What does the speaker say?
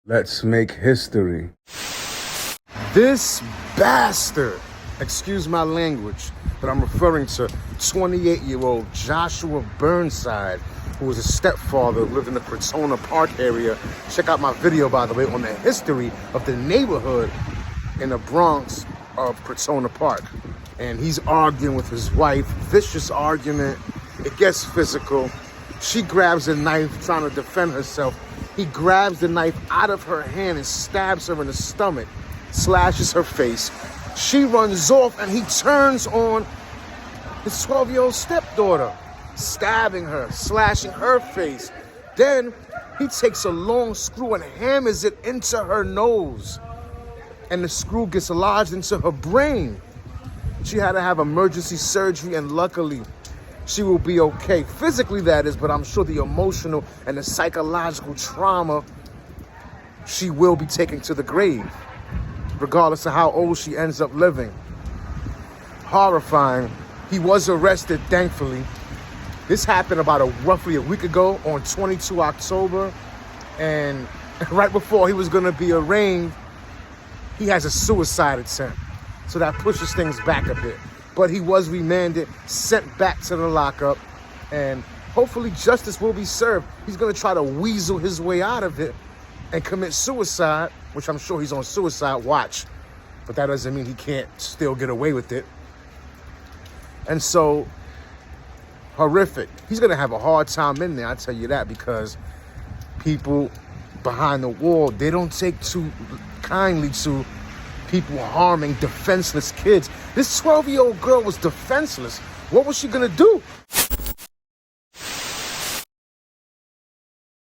Let's make history. This bastard, excuse my language, but I'm referring to 28-year-old Joshua Burnside, who was a stepfather who lived in the Crotona Park area. Check out my video, by the way, on the history of the neighborhood in the Bronx of Crotona Park. And he's arguing with his wife, vicious argument. It gets physical. She grabs a knife trying to defend herself. He grabs the knife out of her hand and stabs her in the stomach, slashes her face. She runs off and he turns on his 12-year-old stepdaughter, stabbing her, slashing her face. Then he takes a long screw and hammers it into her nose. And the screw gets lodged into her brain. She had to have emergency surgery, and luckily, she will be okay. Physically, that is, but I'm sure the emotional and the psychological trauma, she will be taken to the grave, regardless of how old she ends up living. Horrifying. He was arrested, thankfully. This happened about roughly a week ago on 22 October. And right before he was going to be arraigned, he has a suicide attempt. So that pushes things back a bit. But he was remanded, sent back to the lockup, and hopefully justice will be served. He's going to try to weasel his way out of it and commit suicide, which I'm sure he's on suicide watch. But that doesn't mean he can't still get away with it. And so, horrific. He's going to have a hard time in there, I tell you that, because people behind the wall, they don't take too kindly to people harming defenseless kids. This 12-year-old girl was defenseless. What was she going to do?